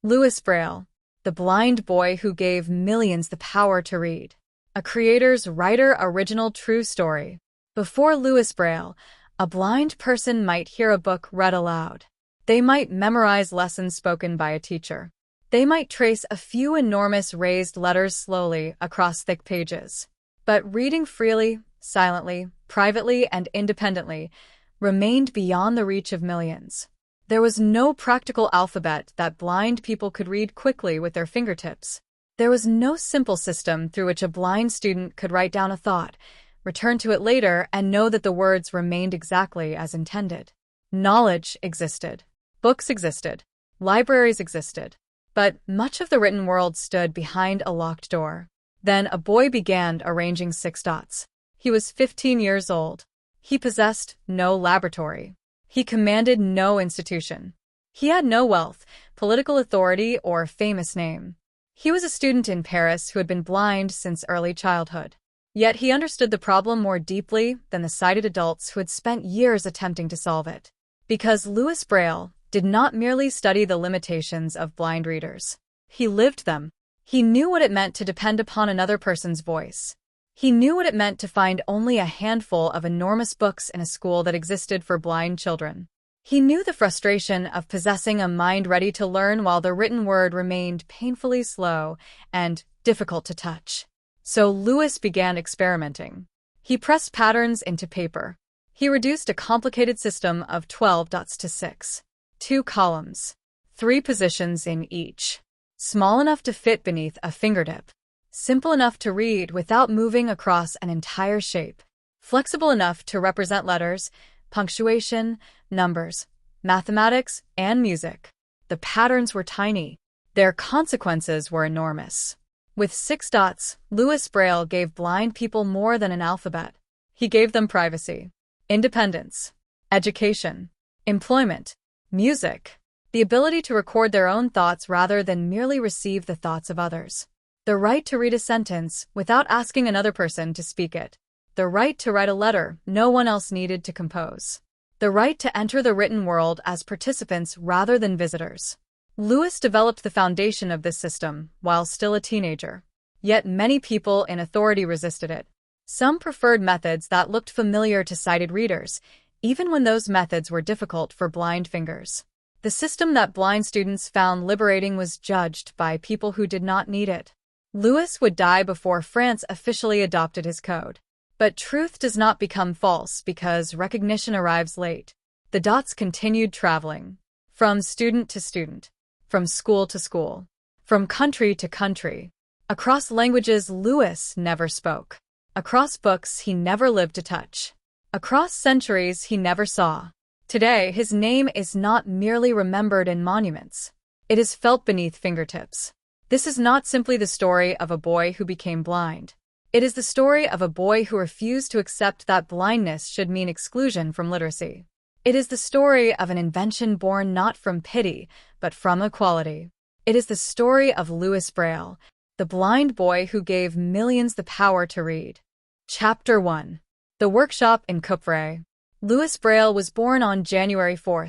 Louis Braille, the blind boy who gave millions the power to read. A creator's writer original true story. Before Louis Braille, a blind person might hear a book read aloud. They might memorize lessons spoken by a teacher. They might trace a few enormous raised letters slowly across thick pages. But reading freely, silently, privately, and independently remained beyond the reach of millions. There was no practical alphabet that blind people could read quickly with their fingertips. There was no simple system through which a blind student could write down a thought, return to it later, and know that the words remained exactly as intended. Knowledge existed. Books existed. Libraries existed. But much of the written world stood behind a locked door. Then a boy began arranging 6 dots. He was 15 years old. He possessed no laboratory. He commanded no institution. He had no wealth, political authority, or famous name. He was a student in Paris who had been blind since early childhood. Yet he understood the problem more deeply than the sighted adults who had spent years attempting to solve it. Because Louis Braille did not merely study the limitations of blind readers. He lived them. He knew what it meant to depend upon another person's voice. He knew what it meant to find only a handful of enormous books in a school that existed for blind children. He knew the frustration of possessing a mind ready to learn while the written word remained painfully slow and difficult to touch. So Louis began experimenting. He pressed patterns into paper. He reduced a complicated system of 12 dots to 6. 2 columns. 3 positions in each. Small enough to fit beneath a fingertip. Simple enough to read without moving across an entire shape. Flexible enough to represent letters, punctuation, numbers, mathematics, and music. The patterns were tiny. Their consequences were enormous. With 6 dots, Louis Braille gave blind people more than an alphabet. He gave them privacy, independence, education, employment, music, the ability to record their own thoughts rather than merely receive the thoughts of others. The right to read a sentence without asking another person to speak it. The right to write a letter no one else needed to compose. The right to enter the written world as participants rather than visitors. Louis developed the foundation of this system while still a teenager. Yet many people in authority resisted it. Some preferred methods that looked familiar to sighted readers, even when those methods were difficult for blind fingers. The system that blind students found liberating was judged by people who did not need it. Louis would die before France officially adopted his code. But truth does not become false because recognition arrives late. The dots continued traveling. From student to student. From school to school. From country to country. Across languages Louis never spoke. Across books he never lived to touch. Across centuries he never saw. Today his name is not merely remembered in monuments. It is felt beneath fingertips. This is not simply the story of a boy who became blind. It is the story of a boy who refused to accept that blindness should mean exclusion from literacy. It is the story of an invention born not from pity, but from equality. It is the story of Louis Braille, the blind boy who gave millions the power to read. Chapter 1. The Workshop in Coupvray. Louis Braille was born on January 4,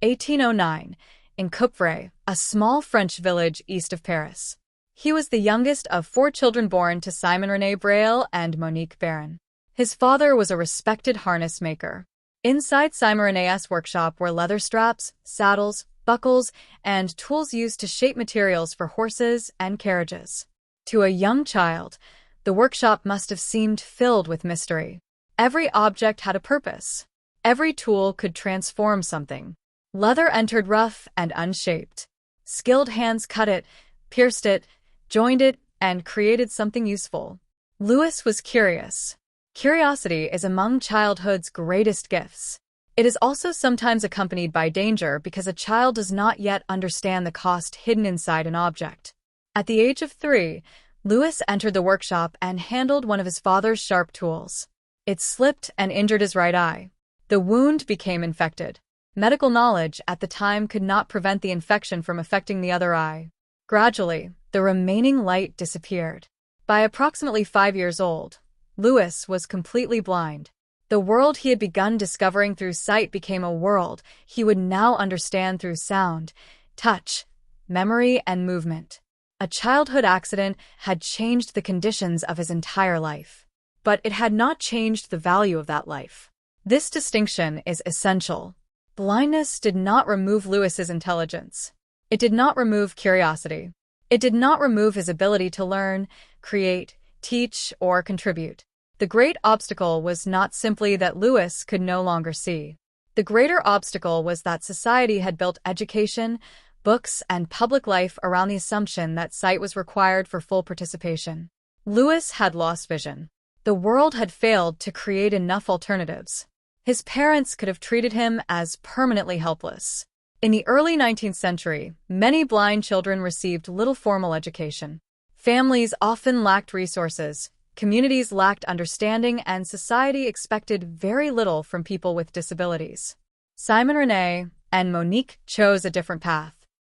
1809, in Coupvray, a small French village east of Paris. He was the youngest of 4 children born to Simon René Braille and Monique Baron. His father was a respected harness maker. Inside Simon René's workshop were leather straps, saddles, buckles, and tools used to shape materials for horses and carriages. To a young child, the workshop must have seemed filled with mystery. Every object had a purpose. Every tool could transform something. Leather entered rough and unshaped. Skilled hands cut it, pierced it, joined it, and created something useful. Louis was curious. Curiosity is among childhood's greatest gifts. It is also sometimes accompanied by danger because a child does not yet understand the cost hidden inside an object. At the age of 3, Louis entered the workshop and handled one of his father's sharp tools. It slipped and injured his right eye. The wound became infected. Medical knowledge at the time could not prevent the infection from affecting the other eye. Gradually, the remaining light disappeared. By approximately 5 years old, Louis was completely blind. The world he had begun discovering through sight became a world he would now understand through sound, touch, memory, and movement. A childhood accident had changed the conditions of his entire life, but it had not changed the value of that life. This distinction is essential. Blindness did not remove Lewis's intelligence. It did not remove curiosity. It did not remove his ability to learn, create, teach, or contribute. The great obstacle was not simply that Lewis could no longer see. The greater obstacle was that society had built education, books, and public life around the assumption that sight was required for full participation. Lewis had lost vision. The world had failed to create enough alternatives. His parents could have treated him as permanently helpless. In the early 19th century, many blind children received little formal education. Families often lacked resources, communities lacked understanding, and society expected very little from people with disabilities. Simon René and Monique chose a different path.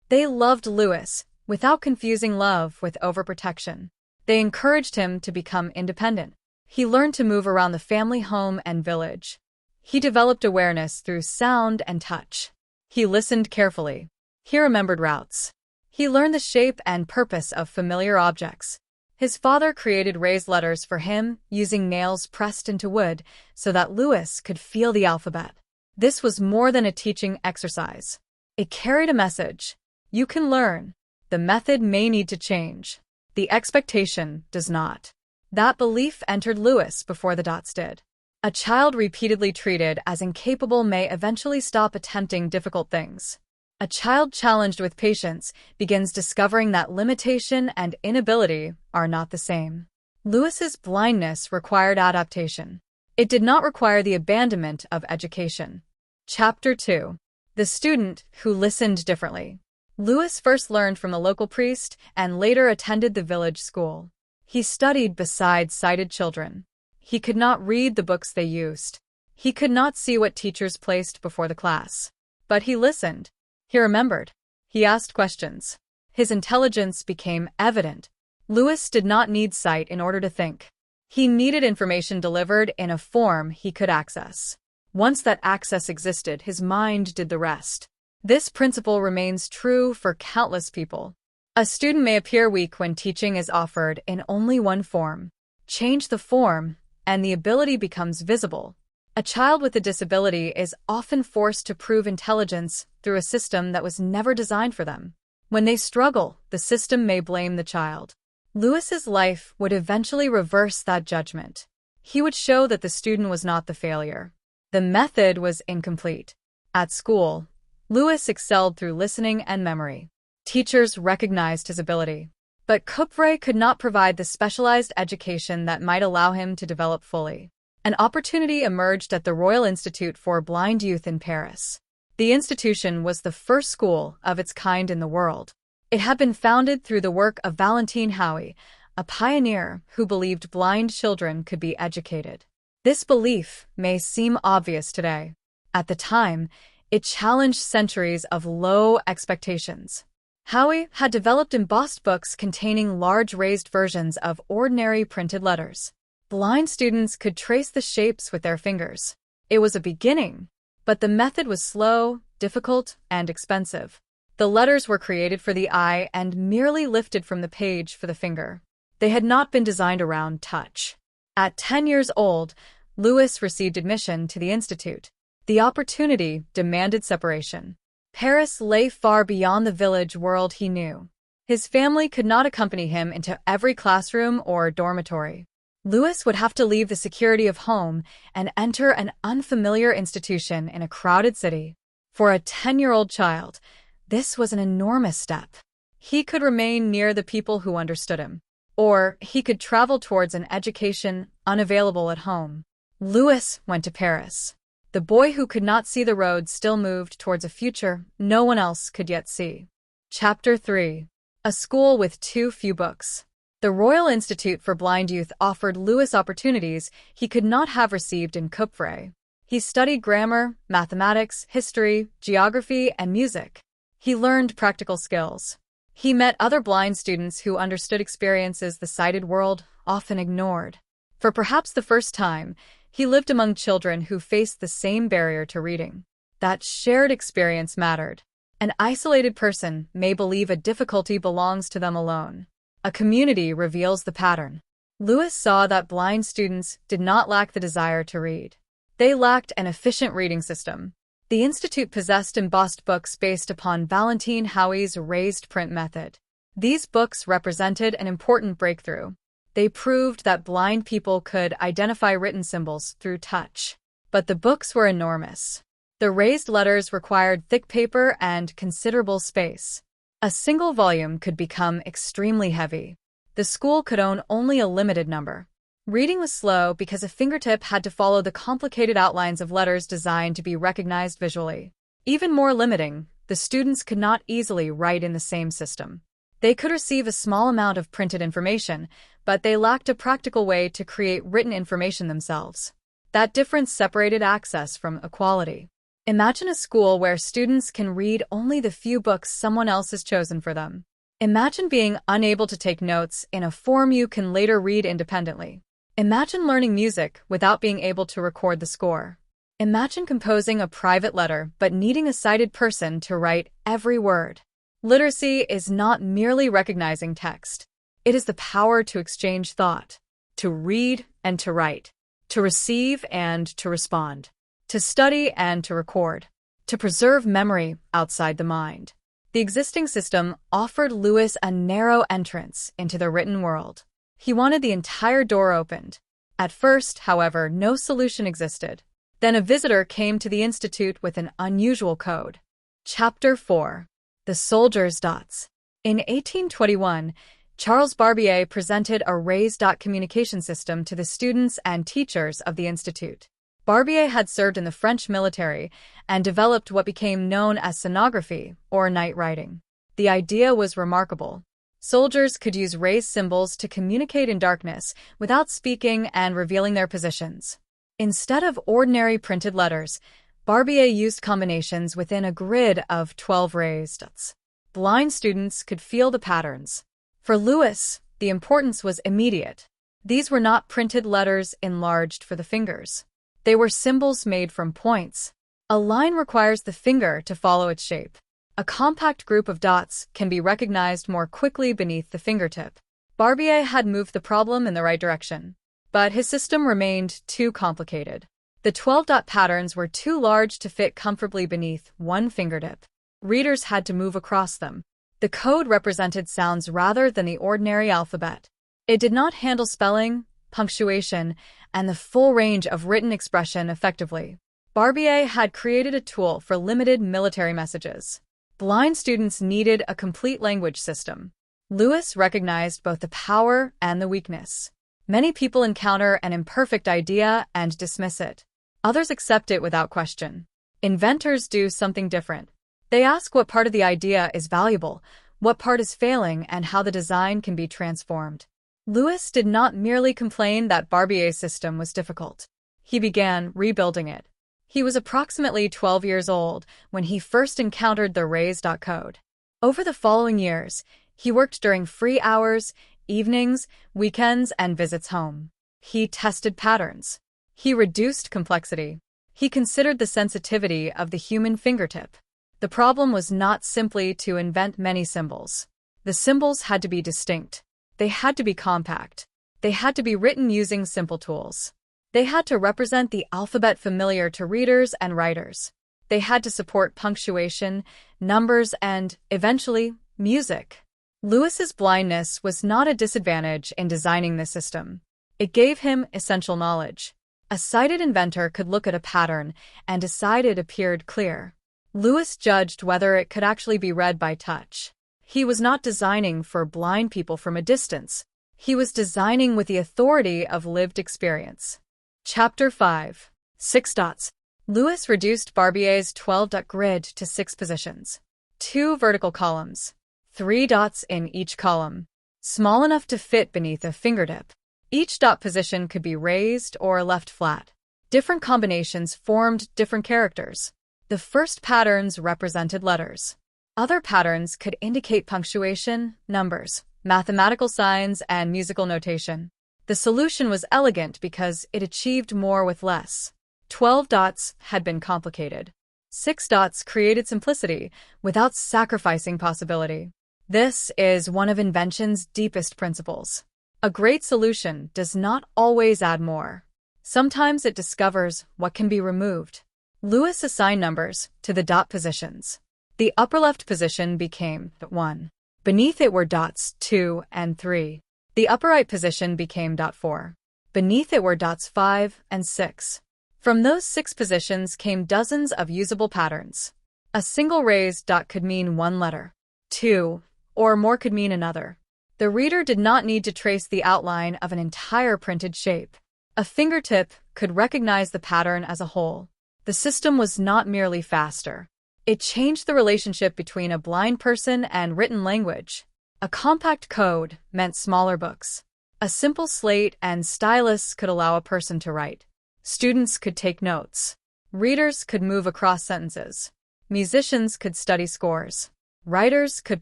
They loved Lewis, without confusing love with overprotection. They encouraged him to become independent. He learned to move around the family home and village. He developed awareness through sound and touch. He listened carefully. He remembered routes. He learned the shape and purpose of familiar objects. His father created raised letters for him using nails pressed into wood so that Lewis could feel the alphabet. This was more than a teaching exercise. It carried a message. You can learn. The method may need to change. The expectation does not. That belief entered Lewis before the dots did. A child repeatedly treated as incapable may eventually stop attempting difficult things. A child challenged with patience begins discovering that limitation and inability are not the same. Lewis's blindness required adaptation. It did not require the abandonment of education. Chapter 2. The Student Who Listened Differently. Lewis first learned from the local priest and later attended the village school. He studied beside sighted children. He could not read the books they used. He could not see what teachers placed before the class. But he listened. He remembered. He asked questions. His intelligence became evident. Lewis did not need sight in order to think. He needed information delivered in a form he could access. Once that access existed, his mind did the rest. This principle remains true for countless people. A student may appear weak when teaching is offered in only one form. Change the form, and the ability becomes visible. A child with a disability is often forced to prove intelligence through a system that was never designed for them. When they struggle, the system may blame the child. Lewis's life would eventually reverse that judgment. He would show that the student was not the failure. The method was incomplete. At school, Lewis excelled through listening and memory. Teachers recognized his ability. But Couperay could not provide the specialized education that might allow him to develop fully. An opportunity emerged at the Royal Institute for Blind Youth in Paris. The institution was the first school of its kind in the world. It had been founded through the work of Valentine Hauy, a pioneer who believed blind children could be educated. This belief may seem obvious today. At the time, it challenged centuries of low expectations. Hauy had developed embossed books containing large raised versions of ordinary printed letters. Blind students could trace the shapes with their fingers. It was a beginning, but the method was slow, difficult, and expensive. The letters were created for the eye and merely lifted from the page for the finger. They had not been designed around touch. At 10 years old, Lewis received admission to the institute. The opportunity demanded separation. Paris lay far beyond the village world he knew. His family could not accompany him into every classroom or dormitory. Lewis would have to leave the security of home and enter an unfamiliar institution in a crowded city. For a 10-year-old child, this was an enormous step. He could remain near the people who understood him, or he could travel towards an education unavailable at home. Lewis went to Paris. The boy who could not see the road still moved towards a future no one else could yet see. Chapter 3. A School with Too Few Books. The Royal Institute for Blind Youth offered Lewis opportunities he could not have received in Couperay. He studied grammar, mathematics, history, geography, and music. He learned practical skills. He met other blind students who understood experiences the sighted world often ignored. For perhaps the first time, he lived among children who faced the same barrier to reading. That shared experience mattered. An isolated person may believe a difficulty belongs to them alone. A community reveals the pattern. Lewis saw that blind students did not lack the desire to read. They lacked an efficient reading system. The Institute possessed embossed books based upon Valentine Haughey's raised print method. These books represented an important breakthrough. They proved that blind people could identify written symbols through touch. But the books were enormous. The raised letters required thick paper and considerable space. A single volume could become extremely heavy. The school could own only a limited number. Reading was slow because a fingertip had to follow the complicated outlines of letters designed to be recognized visually. Even more limiting, the students could not easily write in the same system. They could receive a small amount of printed information, but they lacked a practical way to create written information themselves. That difference separated access from equality. Imagine a school where students can read only the few books someone else has chosen for them. Imagine being unable to take notes in a form you can later read independently. Imagine learning music without being able to record the score. Imagine composing a private letter but needing a sighted person to write every word. Literacy is not merely recognizing text. It is the power to exchange thought, to read and to write, to receive and to respond, to study and to record, to preserve memory outside the mind. The existing system offered Lewis a narrow entrance into the written world. He wanted the entire door opened. At first, however, no solution existed. Then a visitor came to the Institute with an unusual code. Chapter 4. The Soldier's Dots. In 1821, Charles Barbier presented a raised dot communication system to the students and teachers of the Institute. Barbier had served in the French military and developed what became known as sonography, or night writing. The idea was remarkable. Soldiers could use raised symbols to communicate in darkness without speaking and revealing their positions. Instead of ordinary printed letters, Barbier used combinations within a grid of 12 raised dots. Blind students could feel the patterns. For Lewis, the importance was immediate. These were not printed letters enlarged for the fingers. They were symbols made from points. A line requires the finger to follow its shape. A compact group of dots can be recognized more quickly beneath the fingertip. Barbier had moved the problem in the right direction, but his system remained too complicated. The 12-dot patterns were too large to fit comfortably beneath one fingertip. Readers had to move across them. The code represented sounds rather than the ordinary alphabet. It did not handle spelling, punctuation, and the full range of written expression effectively. Barbier had created a tool for limited military messages. Blind students needed a complete language system. Lewis recognized both the power and the weakness. Many people encounter an imperfect idea and dismiss it. Others accept it without question. Inventors do something different. They ask what part of the idea is valuable, what part is failing, and how the design can be transformed. Lewis did not merely complain that Barbier's system was difficult. He began rebuilding it. He was approximately 12 years old when he first encountered the raised dot code. Over the following years, he worked during free hours, evenings, weekends, and visits home. He tested patterns. He reduced complexity. He considered the sensitivity of the human fingertip. The problem was not simply to invent many symbols. The symbols had to be distinct. They had to be compact. They had to be written using simple tools. They had to represent the alphabet familiar to readers and writers. They had to support punctuation, numbers, and, eventually, music. Lewis's blindness was not a disadvantage in designing this system. It gave him essential knowledge. A sighted inventor could look at a pattern and decide it appeared clear. Lewis judged whether it could actually be read by touch. He was not designing for blind people from a distance. He was designing with the authority of lived experience. Chapter 5. 6 dots. Lewis reduced Barbier's 12-dot grid to 6 positions. 2 vertical columns. 3 dots in each column. Small enough to fit beneath a fingertip. Each dot position could be raised or left flat. Different combinations formed different characters. The first patterns represented letters. Other patterns could indicate punctuation, numbers, mathematical signs, and musical notation. The solution was elegant because it achieved more with less. 12 dots had been complicated. 6 dots created simplicity without sacrificing possibility. This is one of invention's deepest principles. A great solution does not always add more. Sometimes it discovers what can be removed. Lewis assigned numbers to the dot positions. The upper left position became 1. Beneath it were dots 2 and 3. The upper right position became dot 4. Beneath it were dots 5 and 6. From those 6 positions came dozens of usable patterns. A single raised dot could mean one letter. 2 or more could mean another. The reader did not need to trace the outline of an entire printed shape. A fingertip could recognize the pattern as a whole. The system was not merely faster. It changed the relationship between a blind person and written language. A compact code meant smaller books. A simple slate and stylus could allow a person to write. Students could take notes. Readers could move across sentences. Musicians could study scores. Writers could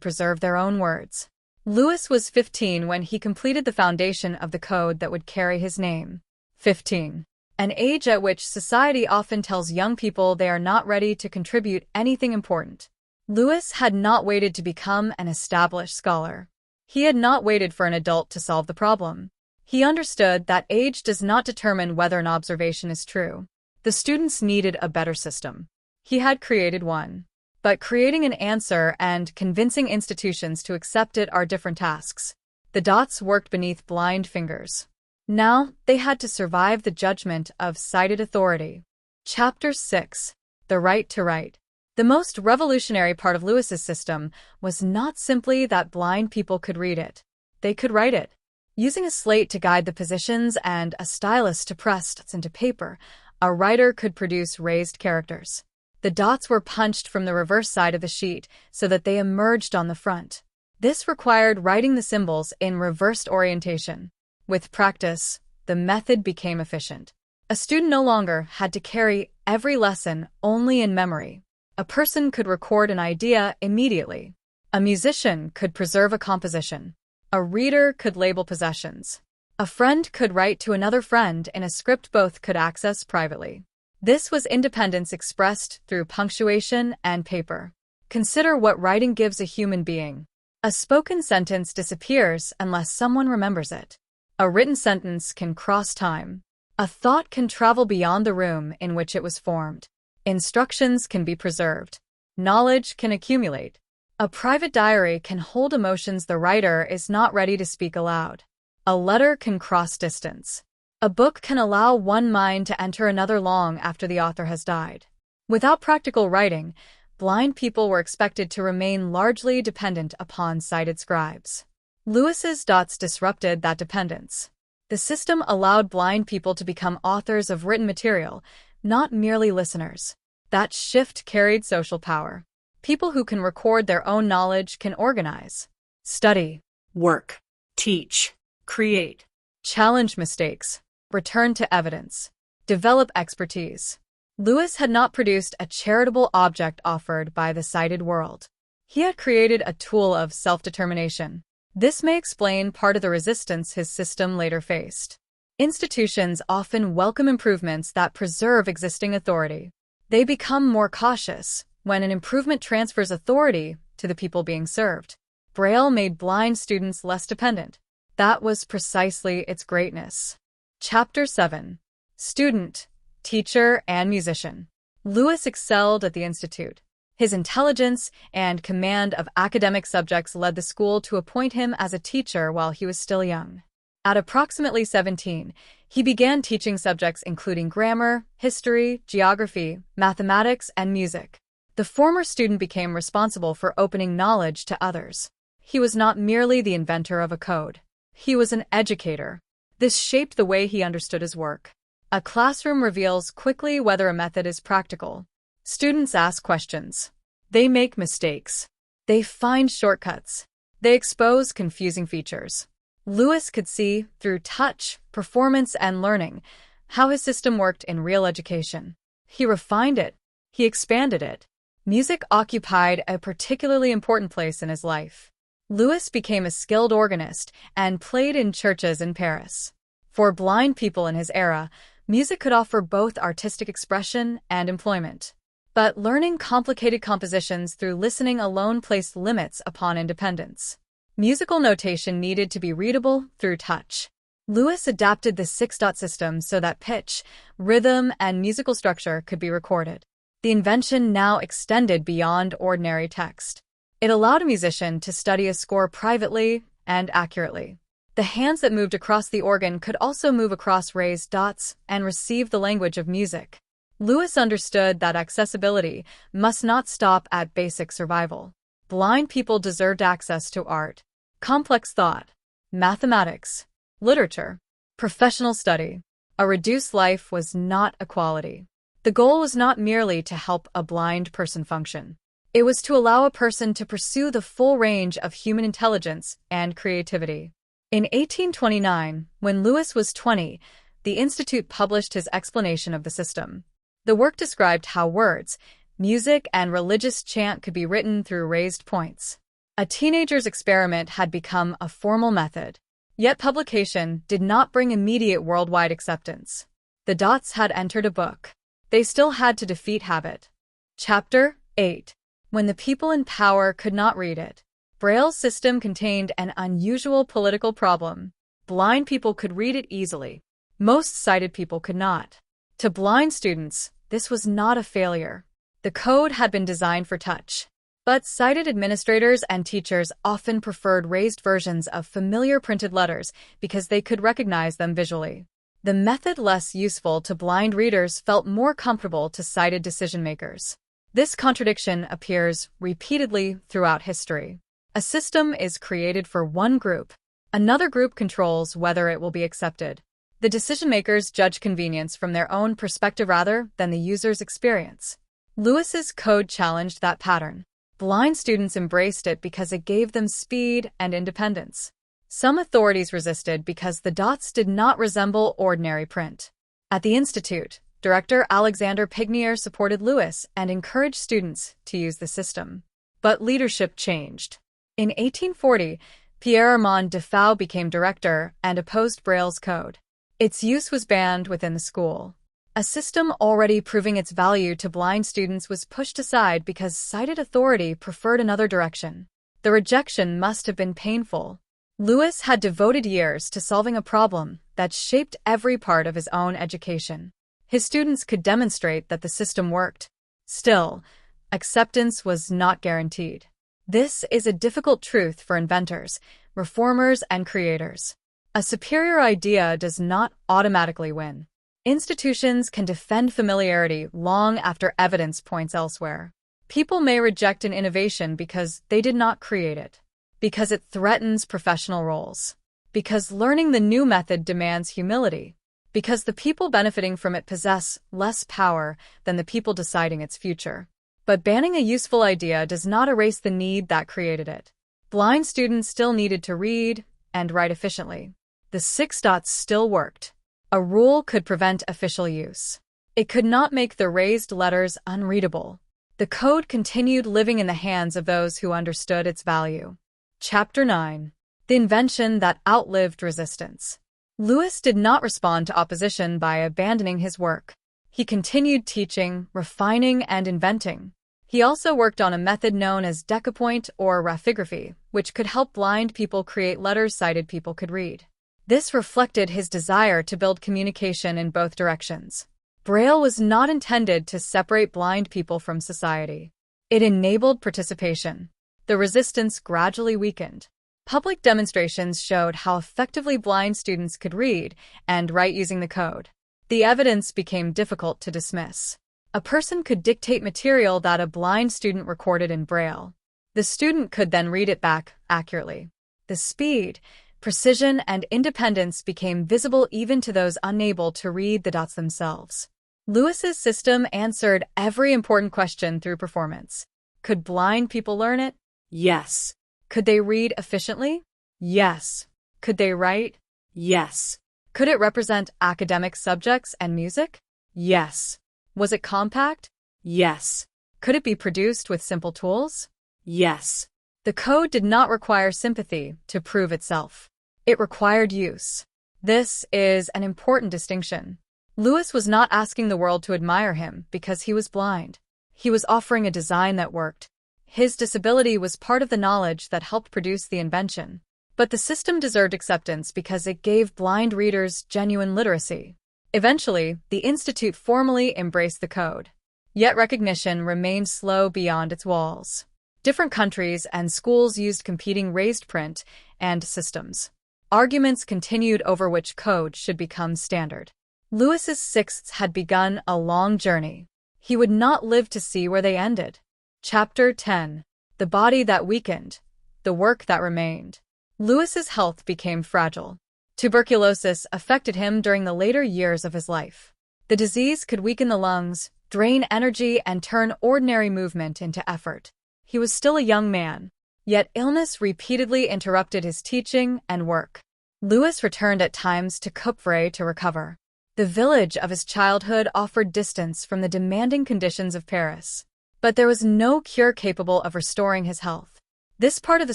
preserve their own words. Lewis was 15 when he completed the foundation of the code that would carry his name. 15. An age at which society often tells young people they are not ready to contribute anything important. Lewis had not waited to become an established scholar. He had not waited for an adult to solve the problem. He understood that age does not determine whether an observation is true. The students needed a better system. He had created one. But creating an answer and convincing institutions to accept it are different tasks. The dots worked beneath blind fingers. Now, they had to survive the judgment of sighted authority. Chapter 6. The Right to Write. The most revolutionary part of Lewis's system was not simply that blind people could read it. They could write it. Using a slate to guide the positions and a stylus to press dots into paper, a writer could produce raised characters. The dots were punched from the reverse side of the sheet so that they emerged on the front. This required writing the symbols in reversed orientation. With practice, the method became efficient. A student no longer had to carry every lesson only in memory. A person could record an idea immediately. A musician could preserve a composition. A reader could label possessions. A friend could write to another friend in a script both could access privately. This was independence expressed through punctuation and paper. Consider what writing gives a human being. A spoken sentence disappears unless someone remembers it. A written sentence can cross time. A thought can travel beyond the room in which it was formed. Instructions can be preserved. Knowledge can accumulate. A private diary can hold emotions the writer is not ready to speak aloud. A letter can cross distance. A book can allow one mind to enter another long after the author has died. Without practical writing, blind people were expected to remain largely dependent upon sighted scribes. Lewis's dots disrupted that dependence. The system allowed blind people to become authors of written material, not merely listeners. That shift carried social power. People who can record their own knowledge can organize, study, work, teach, create, challenge mistakes, return to evidence, develop expertise. Lewis had not produced a charitable object offered by the sighted world. He had created a tool of self-determination. This may explain part of the resistance his system later faced. Institutions often welcome improvements that preserve existing authority. They become more cautious when an improvement transfers authority to the people being served. Braille made blind students less dependent. That was precisely its greatness. Chapter 7. Student, Teacher, and Musician. Lewis excelled at the Institute. His intelligence and command of academic subjects led the school to appoint him as a teacher while he was still young. At approximately 17, he began teaching subjects including grammar, history, geography, mathematics, and music. The former student became responsible for opening knowledge to others. He was not merely the inventor of a code. He was an educator. This shaped the way he understood his work. A classroom reveals quickly whether a method is practical. Students ask questions. They make mistakes. They find shortcuts. They expose confusing features. Lewis could see, through touch, performance, and learning, how his system worked in real education. He refined it. He expanded it. Music occupied a particularly important place in his life. Lewis became a skilled organist and played in churches in Paris. For blind people in his era, music could offer both artistic expression and employment. but learning complicated compositions through listening alone placed limits upon independence. Musical notation needed to be readable through touch. Lewis adapted the six-dot system so that pitch, rhythm, and musical structure could be recorded. The invention now extended beyond ordinary text. It allowed a musician to study a score privately and accurately. The hands that moved across the organ could also move across raised dots and receive the language of music. Lewis understood that accessibility must not stop at basic survival. Blind people deserved access to art, complex thought, mathematics, literature, professional study. A reduced life was not equality. The goal was not merely to help a blind person function. It was to allow a person to pursue the full range of human intelligence and creativity. In 1829, when Lewis was 20, the Institute published his explanation of the system. The work described how words, music, and religious chant could be written through raised points. A teenager's experiment had become a formal method. Yet publication did not bring immediate worldwide acceptance. The dots had entered a book. They still had to defeat habit. Chapter 8. When the people in power could not read it. Braille's system contained an unusual political problem. Blind people could read it easily. Most sighted people could not. To blind students, this was not a failure. The code had been designed for touch. But sighted administrators and teachers often preferred raised versions of familiar printed letters because they could recognize them visually. The method less useful to blind readers felt more comfortable to sighted decision-makers. This contradiction appears repeatedly throughout history. A system is created for one group. Another group controls whether it will be accepted. The decision-makers judge convenience from their own perspective rather than the user's experience. Lewis's code challenged that pattern. Blind students embraced it because it gave them speed and independence. Some authorities resisted because the dots did not resemble ordinary print. At the Institute, Director Alexander Pignier supported Lewis and encouraged students to use the system. But leadership changed. In 1840, Pierre-Armand Defoe became director and opposed Braille's code. Its use was banned within the school. A system already proving its value to blind students was pushed aside because sighted authority preferred another direction. The rejection must have been painful. Lewis had devoted years to solving a problem that shaped every part of his own education. His students could demonstrate that the system worked. Still, acceptance was not guaranteed. This is a difficult truth for inventors, reformers, and creators. A superior idea does not automatically win. Institutions can defend familiarity long after evidence points elsewhere. People may reject an innovation because they did not create it, because it threatens professional roles, because learning the new method demands humility, because the people benefiting from it possess less power than the people deciding its future. But banning a useful idea does not erase the need that created it. Blind students still needed to read and write efficiently. The six dots still worked. A rule could prevent official use. It could not make the raised letters unreadable. The code continued living in the hands of those who understood its value. Chapter 9. The invention that outlived resistance. Lewis did not respond to opposition by abandoning his work. He continued teaching, refining, and inventing. He also worked on a method known as decapoint or raphigraphy, which could help blind people create letters sighted people could read. This reflected his desire to build communication in both directions. Braille was not intended to separate blind people from society. It enabled participation. The resistance gradually weakened. Public demonstrations showed how effectively blind students could read and write using the code. The evidence became difficult to dismiss. A person could dictate material that a blind student recorded in Braille. The student could then read it back accurately. The speed, precision, and independence became visible even to those unable to read the dots themselves. Lewis's system answered every important question through performance. Could blind people learn it? Yes. Could they read efficiently? Yes. Could they write? Yes. Could it represent academic subjects and music? Yes. Was it compact? Yes. Could it be produced with simple tools? Yes. The code did not require sympathy to prove itself. It required use. This is an important distinction. Lewis was not asking the world to admire him because he was blind. He was offering a design that worked. His disability was part of the knowledge that helped produce the invention. But the system deserved acceptance because it gave blind readers genuine literacy. Eventually, the Institute formally embraced the code. Yet recognition remained slow beyond its walls. Different countries and schools used competing raised print and systems. Arguments continued over which code should become standard. Lewis's sixths had begun a long journey. He would not live to see where they ended. Chapter 10. The Body That Weakened. The Work That Remained. Lewis's health became fragile. Tuberculosis affected him during the later years of his life. The disease could weaken the lungs, drain energy, and turn ordinary movement into effort. He was still a young man, yet illness repeatedly interrupted his teaching and work. Lewis returned at times to Coupvray to recover. The village of his childhood offered distance from the demanding conditions of Paris. But there was no cure capable of restoring his health. This part of the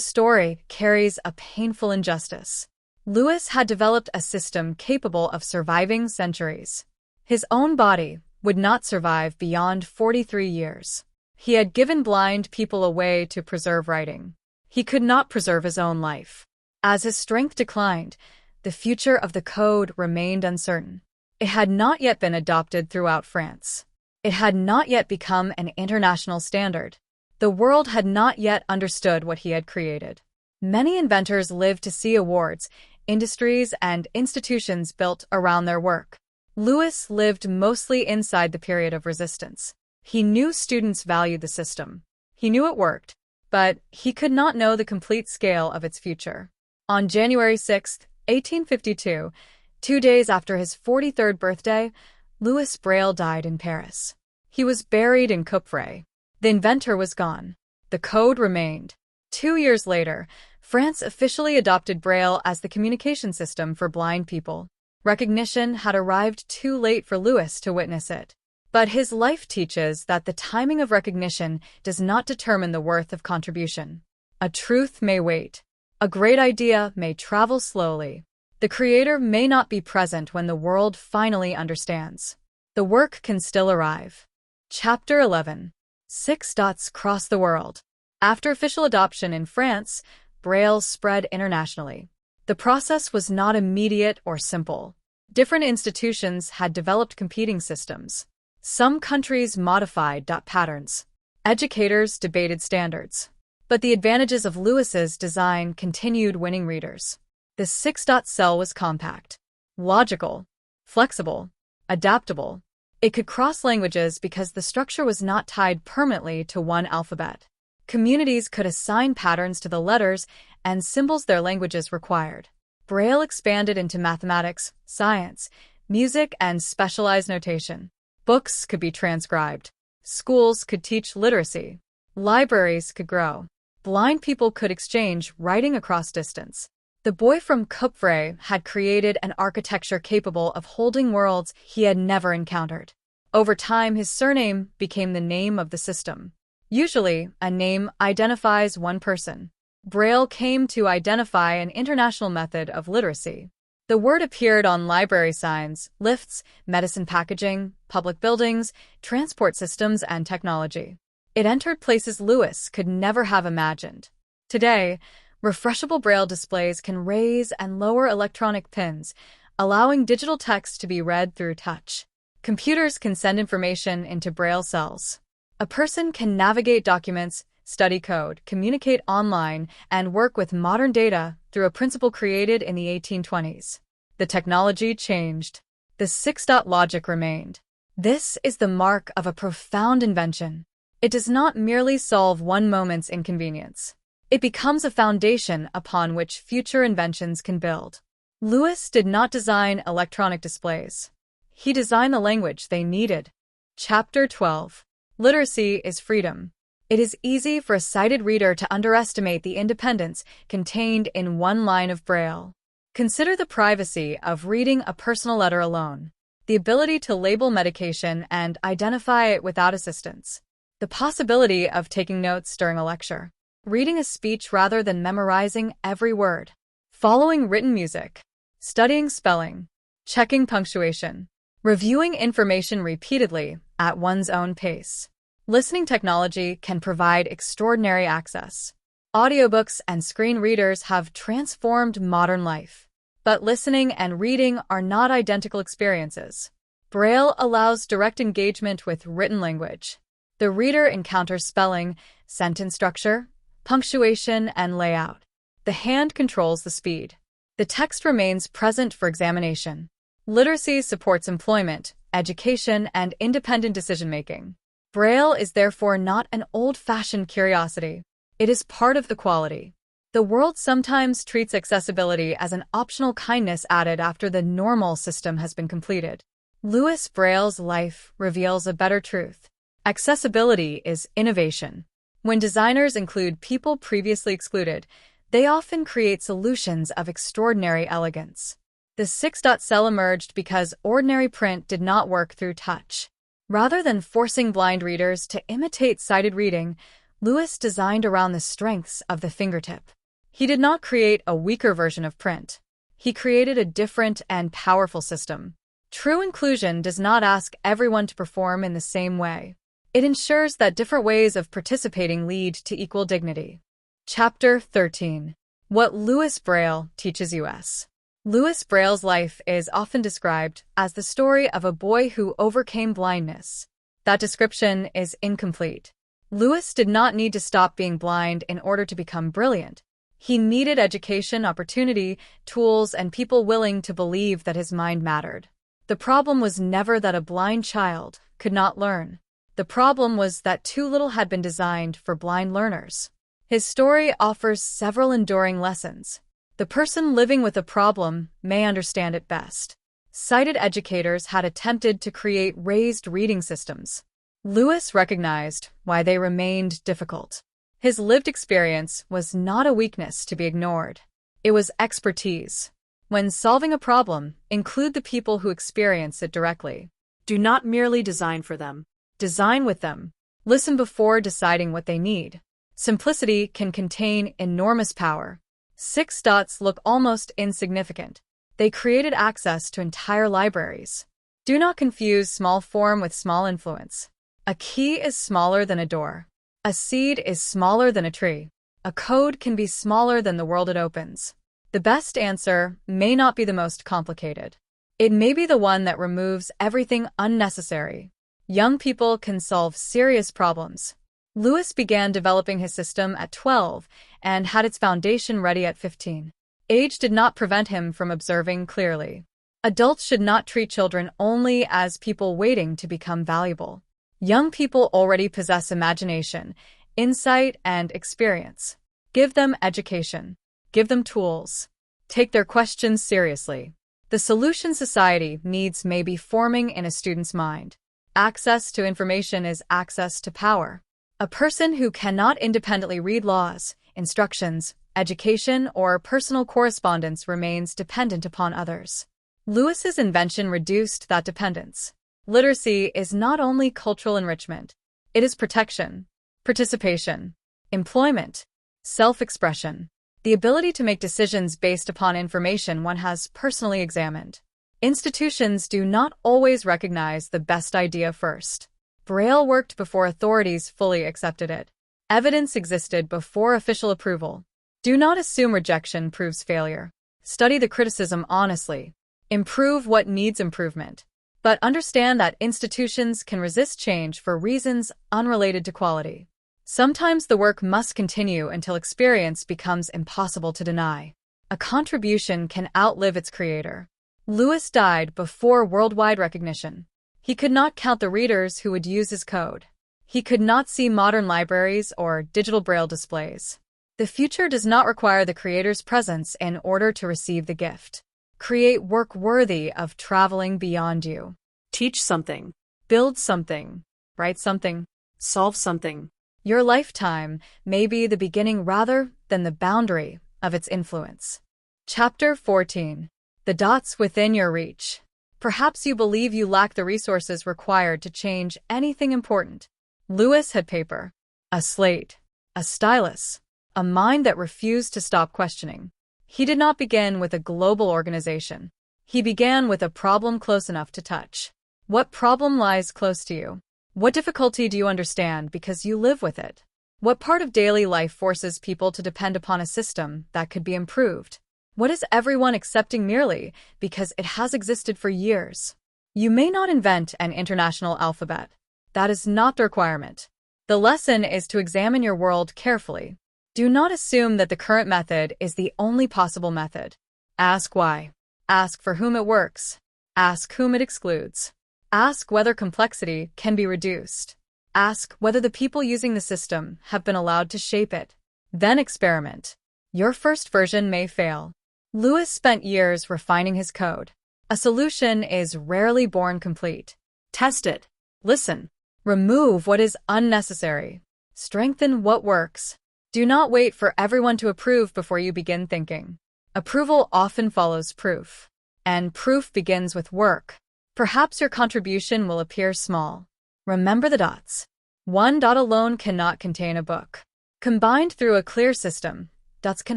story carries a painful injustice. Lewis had developed a system capable of surviving centuries. His own body would not survive beyond 43 years. He had given blind people a way to preserve writing. He could not preserve his own life. As his strength declined, the future of the code remained uncertain. It had not yet been adopted throughout France. It had not yet become an international standard. The world had not yet understood what he had created. Many inventors lived to see awards, industries, and institutions built around their work. Lewis lived mostly inside the period of resistance. He knew students valued the system. He knew it worked, but he could not know the complete scale of its future. On January 6, 1852, 2 days after his 43rd birthday, Louis Braille died in Paris. He was buried in Coupvray. The inventor was gone. The code remained. 2 years later, France officially adopted Braille as the communication system for blind people. Recognition had arrived too late for Louis to witness it. But his life teaches that the timing of recognition does not determine the worth of contribution. A truth may wait. A great idea may travel slowly. The creator may not be present when the world finally understands. The work can still arrive. Chapter 11. 6 dots cross the world. After official adoption in France, Braille spread internationally. The process was not immediate or simple. Different institutions had developed competing systems. Some countries modified dot patterns. Educators debated standards. But the advantages of Lewis's design continued winning readers. The 6-dot cell was compact, logical, flexible, adaptable. It could cross languages because the structure was not tied permanently to one alphabet. Communities could assign patterns to the letters and symbols their languages required. Braille expanded into mathematics, science, music, and specialized notation. Books could be transcribed. Schools could teach literacy. Libraries could grow. Blind people could exchange writing across distance. The boy from Coupvray had created an architecture capable of holding worlds he had never encountered. Over time, his surname became the name of the system. Usually, a name identifies one person. Braille came to identify an international method of literacy. The word appeared on library signs, lifts, medicine packaging, public buildings, transport systems, and technology. It entered places Louis could never have imagined. Today, refreshable Braille displays can raise and lower electronic pins, allowing digital text to be read through touch. Computers can send information into Braille cells. A person can navigate documents, study code, communicate online, and work with modern data through a principle created in the 1820s. The technology changed. The 6-dot logic remained. This is the mark of a profound invention. It does not merely solve one moment's inconvenience. It becomes a foundation upon which future inventions can build. Louis did not design electronic displays. He designed the language they needed. Chapter 12. Literacy is freedom. It is easy for a sighted reader to underestimate the independence contained in one line of Braille. Consider the privacy of reading a personal letter alone, the ability to label medication and identify it without assistance, the possibility of taking notes during a lecture, reading a speech rather than memorizing every word, following written music, studying spelling, checking punctuation, reviewing information repeatedly at one's own pace. Listening technology can provide extraordinary access. Audiobooks and screen readers have transformed modern life. But listening and reading are not identical experiences. Braille allows direct engagement with written language. The reader encounters spelling, sentence structure, punctuation, and layout. The hand controls the speed. The text remains present for examination. Literacy supports employment, education, and independent decision-making. Braille is therefore not an old-fashioned curiosity. It is part of the quality. The world sometimes treats accessibility as an optional kindness added after the normal system has been completed. Louis Braille's life reveals a better truth. Accessibility is innovation. When designers include people previously excluded, they often create solutions of extraordinary elegance. The six-dot cell emerged because ordinary print did not work through touch. Rather than forcing blind readers to imitate sighted reading, Louis designed around the strengths of the fingertip. He did not create a weaker version of print. He created a different and powerful system. True inclusion does not ask everyone to perform in the same way. It ensures that different ways of participating lead to equal dignity. Chapter 13. What Louis Braille teaches us. Louis Braille's life is often described as the story of a boy who overcame blindness. That description is incomplete. Louis did not need to stop being blind in order to become brilliant. He needed education, opportunity, tools, and people willing to believe that his mind mattered. The problem was never that a blind child could not learn. The problem was that too little had been designed for blind learners. His story offers several enduring lessons. The person living with a problem may understand it best. Sighted educators had attempted to create raised reading systems. Louis recognized why they remained difficult. His lived experience was not a weakness to be ignored. It was expertise. When solving a problem, include the people who experience it directly. Do not merely design for them. Design with them. Listen before deciding what they need. Simplicity can contain enormous power. Six dots look almost insignificant. They created access to entire libraries. Do not confuse small form with small influence. A key is smaller than a door. A seed is smaller than a tree. A code can be smaller than the world it opens. The best answer may not be the most complicated. It may be the one that removes everything unnecessary. Young people can solve serious problems. Louis began developing his system at 12 and had its foundation ready at 15. Age did not prevent him from observing clearly. Adults should not treat children only as people waiting to become valuable. Young people already possess imagination, insight, and experience. Give them education. Give them tools. Take their questions seriously. The solution society needs may be forming in a student's mind. Access to information is access to power. A person who cannot independently read laws, instructions, education, or personal correspondence remains dependent upon others. Louis's invention reduced that dependence. Literacy is not only cultural enrichment. It is protection, participation, employment, self-expression, the ability to make decisions based upon information one has personally examined. Institutions do not always recognize the best idea first. Braille worked before authorities fully accepted it. Evidence existed before official approval. Do not assume rejection proves failure. Study the criticism honestly. Improve what needs improvement. But understand that institutions can resist change for reasons unrelated to quality. Sometimes the work must continue until experience becomes impossible to deny. A contribution can outlive its creator. Louis died before worldwide recognition. He could not count the readers who would use his code. He could not see modern libraries or digital Braille displays. The future does not require the creator's presence in order to receive the gift. Create work worthy of traveling beyond you. Teach something. Build something. Write something. Solve something. Your lifetime may be the beginning rather than the boundary of its influence. Chapter 14. The dots within your reach. Perhaps you believe you lack the resources required to change anything important. Louis had paper, a slate, a stylus, a mind that refused to stop questioning. He did not begin with a global organization. He began with a problem close enough to touch. What problem lies close to you? What difficulty do you understand because you live with it? What part of daily life forces people to depend upon a system that could be improved? What is everyone accepting merely because it has existed for years? You may not invent an international alphabet. That is not the requirement. The lesson is to examine your world carefully. Do not assume that the current method is the only possible method. Ask why. Ask for whom it works. Ask whom it excludes. Ask whether complexity can be reduced. Ask whether the people using the system have been allowed to shape it. Then experiment. Your first version may fail. Lewis spent years refining his code. A solution is rarely born complete. Test it. Listen. Remove what is unnecessary. Strengthen what works. Do not wait for everyone to approve before you begin thinking. Approval often follows proof. And proof begins with work. Perhaps your contribution will appear small. Remember the dots. One dot alone cannot contain a book. Combined through a clear system, dots can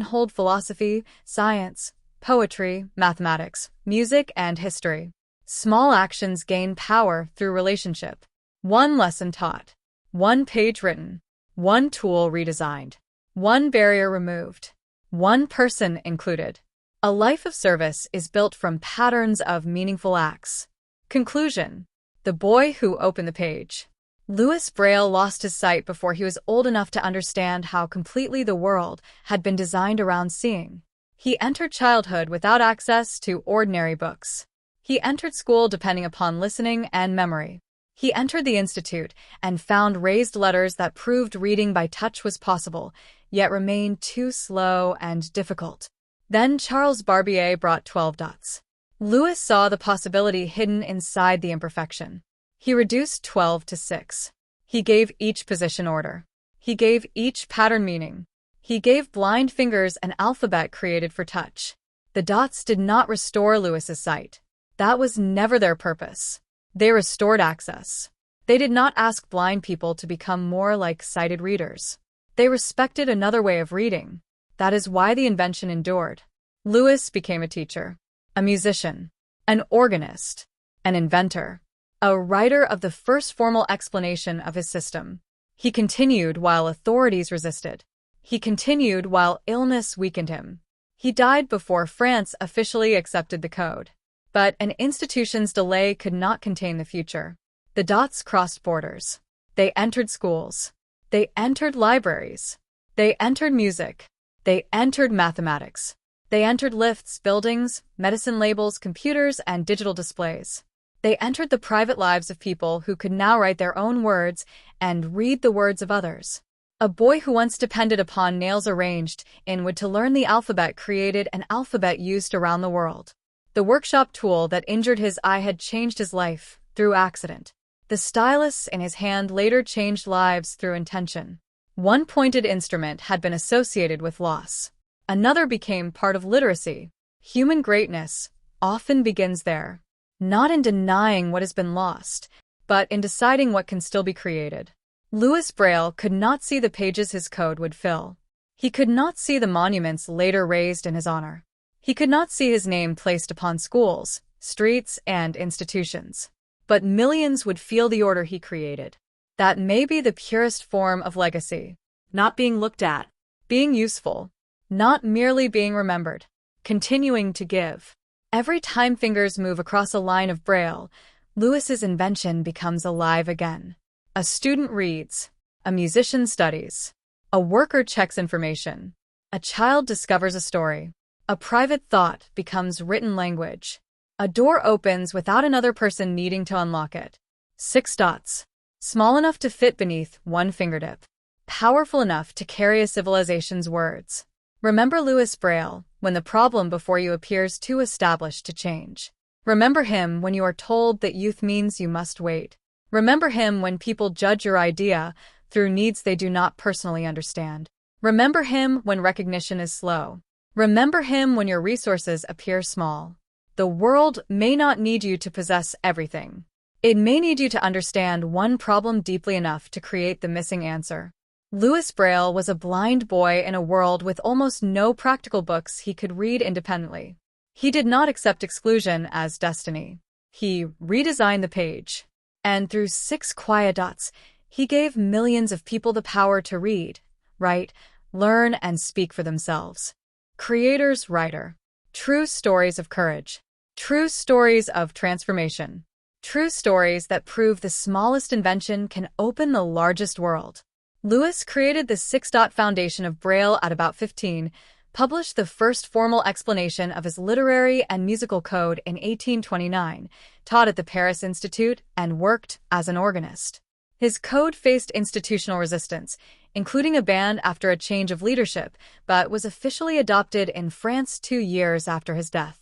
hold philosophy, science, poetry, mathematics, music, and history. Small actions gain power through relationship. One lesson taught. One page written. One tool redesigned. One barrier removed. One person included. A life of service is built from patterns of meaningful acts. Conclusion. The boy who opened the page. Louis Braille lost his sight before he was old enough to understand how completely the world had been designed around seeing. He entered childhood without access to ordinary books. He entered school depending upon listening and memory. He entered the institute and found raised letters that proved reading by touch was possible, yet remained too slow and difficult. Then Charles Barbier brought 12 dots. Louis saw the possibility hidden inside the imperfection. He reduced 12 to 6. He gave each position order. He gave each pattern meaning. He gave blind fingers an alphabet created for touch. The dots did not restore Louis's sight. That was never their purpose. They restored access. They did not ask blind people to become more like sighted readers. They respected another way of reading. That is why the invention endured. Louis became a teacher, a musician, an organist, an inventor, a writer of the first formal explanation of his system. He continued while authorities resisted. He continued while illness weakened him. He died before France officially accepted the code. But an institution's delay could not contain the future. The dots crossed borders. They entered schools. They entered libraries. They entered music. They entered mathematics. They entered lifts, buildings, medicine labels, computers, and digital displays. They entered the private lives of people who could now write their own words and read the words of others. A boy who once depended upon nails arranged in wood to learn the alphabet created an alphabet used around the world. The workshop tool that injured his eye had changed his life through accident. The stylus in his hand later changed lives through intention. One pointed instrument had been associated with loss. Another became part of literacy. Human greatness often begins there, not in denying what has been lost, but in deciding what can still be created. Louis Braille could not see the pages his code would fill. He could not see the monuments later raised in his honor. He could not see his name placed upon schools, streets, and institutions. But millions would feel the order he created. That may be the purest form of legacy. Not being looked at, being useful, not merely being remembered, continuing to give. Every time fingers move across a line of Braille, Louis's invention becomes alive again. A student reads. A musician studies. A worker checks information. A child discovers a story. A private thought becomes written language. A door opens without another person needing to unlock it. 6 dots. Small enough to fit beneath one fingertip. Powerful enough to carry a civilization's words. Remember Louis Braille when the problem before you appears too established to change. Remember him when you are told that youth means you must wait. Remember him when people judge your idea through needs they do not personally understand. Remember him when recognition is slow. Remember him when your resources appear small. The world may not need you to possess everything. It may need you to understand one problem deeply enough to create the missing answer. Louis Braille was a blind boy in a world with almost no practical books he could read independently. He did not accept exclusion as destiny. He redesigned the page. And through 6 quiet dots, he gave millions of people the power to read, write, learn, and speak for themselves. Creator's writer. True stories of courage. True stories of transformation. True stories that prove the smallest invention can open the largest world. Lewis created the 6-dot foundation of Braille at about 15, published the first formal explanation of his literary and musical code in 1829, taught at the Paris Institute, and worked as an organist. His code faced institutional resistance, including a ban after a change of leadership, but was officially adopted in France 2 years after his death.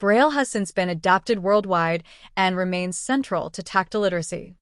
Braille has since been adapted worldwide and remains central to tactile literacy.